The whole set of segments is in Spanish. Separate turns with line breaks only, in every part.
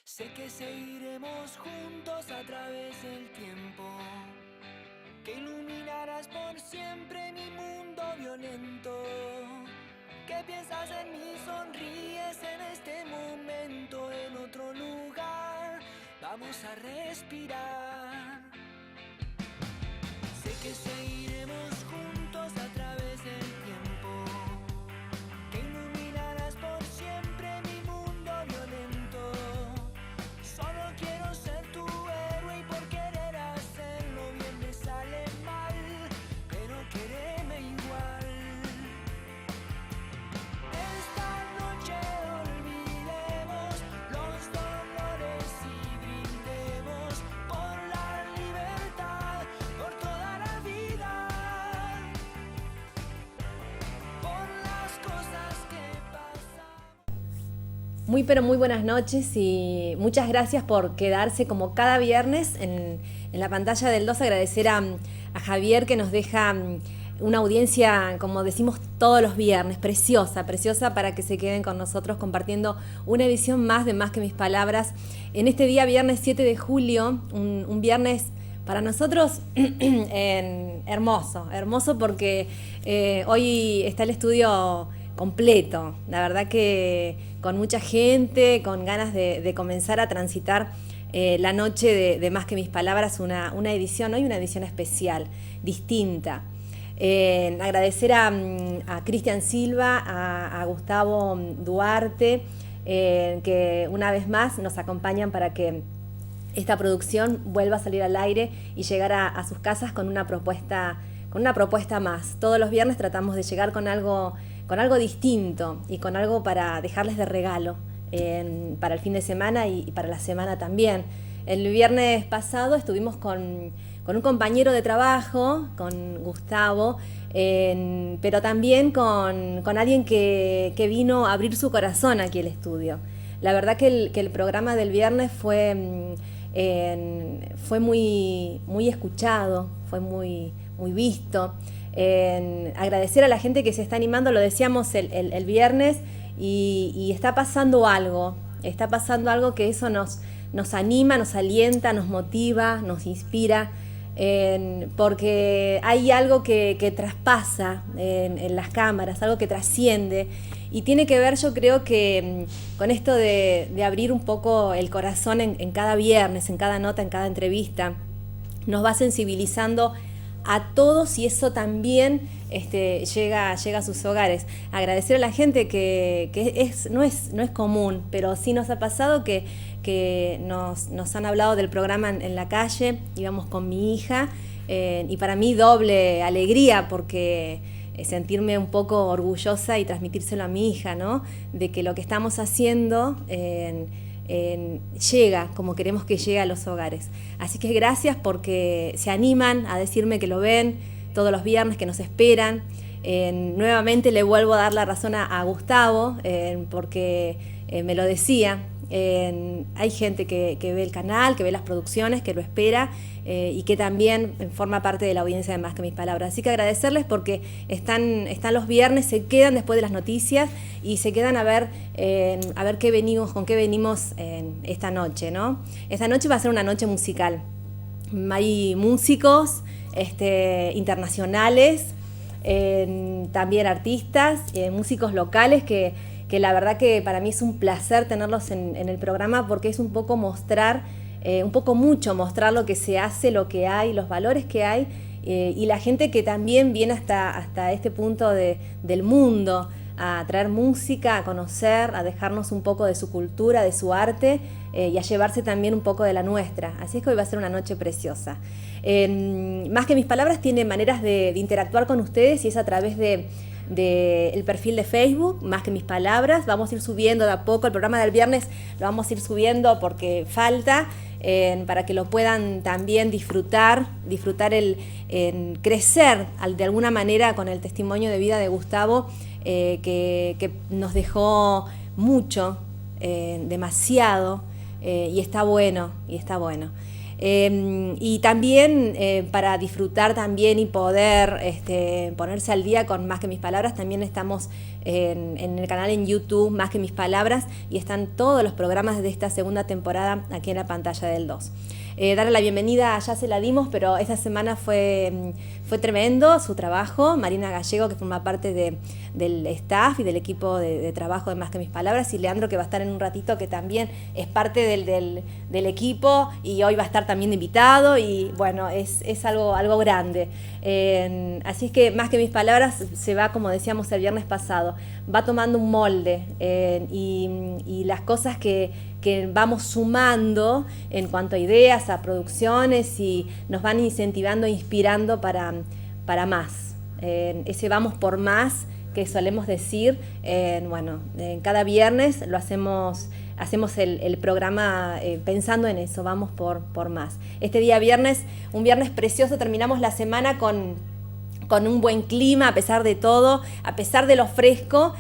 Sé que seguiremos juntos a través del tiempo, que iluminarás por siempre mi mundo violento, que piensas en mí, sonríes en este momento, en otro lugar, vamos a respirar. Sé que seguiremos juntos a través del tiempo, que iluminarás por siempre mi mundo violento. Solo quiero ser tu héroe y por querer hacerlo bien me sale mal, pero quéreme igual. Esta noche olvidemos los dolores y brindemos por la libertad, por toda la vida, por las cosas que pasan.
Muy pero muy buenas noches y muchas gracias por quedarse como cada viernes en la pantalla del 2. Agradecer a Javier que nos deja una audiencia, como decimos todos los viernes, preciosa para que se queden con nosotros compartiendo una edición más de Más que mis palabras. En este día, viernes 7 de julio, un viernes para nosotros hermoso porque hoy está el estudio completo, la verdad que con mucha gente, con ganas de comenzar a transitar la noche de Más que mis palabras, una edición, hoy una edición especial, distinta. Agradecer a Cristian Silva, a Gustavo Duarte, que una vez más nos acompañan para que esta producción vuelva a salir al aire y llegar a sus casas con una propuesta más. Todos los viernes tratamos de llegar con algo distinto y con algo para dejarles de regalo para el fin de semana y para la semana también. El viernes pasado estuvimos con un compañero de trabajo, con Gustavo, pero también con alguien que vino a abrir su corazón aquí al estudio. La verdad que el programa del viernes fue muy escuchado, fue muy visto. Agradecer a la gente que se está animando, lo decíamos el viernes, y está pasando algo que eso nos anima, nos alienta, nos motiva, nos inspira, porque hay algo que traspasa en las cámaras, algo que trasciende, y tiene que ver, yo creo que con esto de abrir un poco el corazón en cada viernes, en cada nota, en cada entrevista, nos va sensibilizando a todos y eso también llega a sus hogares. Agradecer a la gente que no es común, pero sí nos ha pasado que nos han hablado del programa en la calle, íbamos con mi hija, y para mí doble alegría porque sentirme un poco orgullosa y transmitírselo a mi hija, ¿no? De que lo que estamos haciendo llega como queremos que llegue a los hogares. Así que gracias porque se animan a decirme que lo ven todos los viernes, que nos esperan. Nuevamente le vuelvo a dar la razón a Gustavo, porque me lo decía. Hay gente que ve el canal, que ve las producciones, que lo espera, y que también forma parte de la audiencia de Más que mis palabras. Así que agradecerles porque están los viernes, se quedan después de las noticias y se quedan a ver con qué venimos esta noche, ¿no? Esta noche va a ser una noche musical. Hay músicos internacionales, también artistas, músicos locales que la verdad que para mí es un placer tenerlos en el programa porque es un poco mostrar lo que se hace, lo que hay, los valores que hay, y la gente que también viene hasta este punto del mundo a traer música, a conocer, a dejarnos un poco de su cultura, de su arte, y a llevarse también un poco de la nuestra. Así es que hoy va a ser una noche preciosa. Más que mis palabras tiene maneras de interactuar con ustedes y es a través del perfil de Facebook, Más que mis palabras. Vamos a ir subiendo de a poco, el programa del viernes lo vamos a ir subiendo porque falta, para que lo puedan también disfrutar crecer de alguna manera con el testimonio de vida de Gustavo, que nos dejó mucho, demasiado, y está bueno. Y también para disfrutar también y poder ponerse al día con Más que mis palabras, también estamos en el canal en YouTube, Más que mis palabras, y están todos los programas de esta segunda temporada aquí en la pantalla del 2. Darle la bienvenida, ya se la dimos, pero esta semana fue tremendo su trabajo. Marina Gallego, que forma parte del staff y del equipo de trabajo de Más que mis palabras, y Leandro, que va a estar en un ratito, que también es parte del equipo y hoy va a estar también de invitado, y bueno, es algo grande. Así es que Más que mis palabras se va, como decíamos el viernes pasado, va tomando un molde, y las cosas que vamos sumando en cuanto a ideas, a producciones, y nos van incentivando e inspirando para más. Ese vamos por más que solemos decir, cada viernes lo hacemos el programa pensando en eso, vamos por más. Este día viernes, un viernes precioso, terminamos la semana con un buen clima a pesar de todo, a pesar de lo fresco,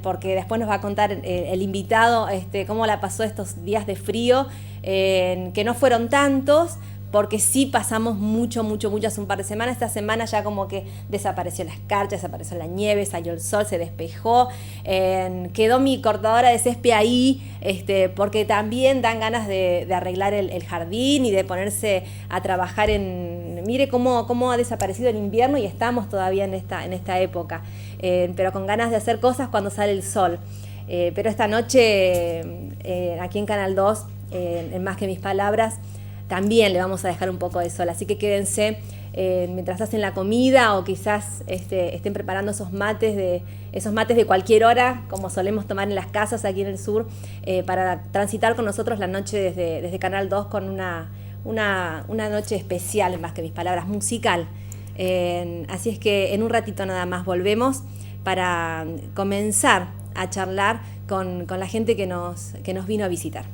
porque después nos va a contar el invitado cómo la pasó estos días de frío, que no fueron tantos, porque sí pasamos mucho hace un par de semanas. Esta semana ya como que desapareció la escarcha, desapareció la nieve, salió el sol, se despejó, quedó mi cortadora de césped ahí, porque también dan ganas de arreglar el jardín y de ponerse a trabajar mire cómo ha desaparecido el invierno y estamos todavía en esta época, pero con ganas de hacer cosas cuando sale el sol. Pero esta noche, aquí en Canal 2, en Más que mis palabras, también le vamos a dejar un poco de sol, así que quédense mientras hacen la comida, o quizás estén preparando esos mates de cualquier hora, como solemos tomar en las casas aquí en el sur, para transitar con nosotros la noche desde Canal 2 con una noche especial, en Más que mis palabras, musical. Así es que en un ratito nada más volvemos para comenzar a charlar con la gente que nos vino a visitar.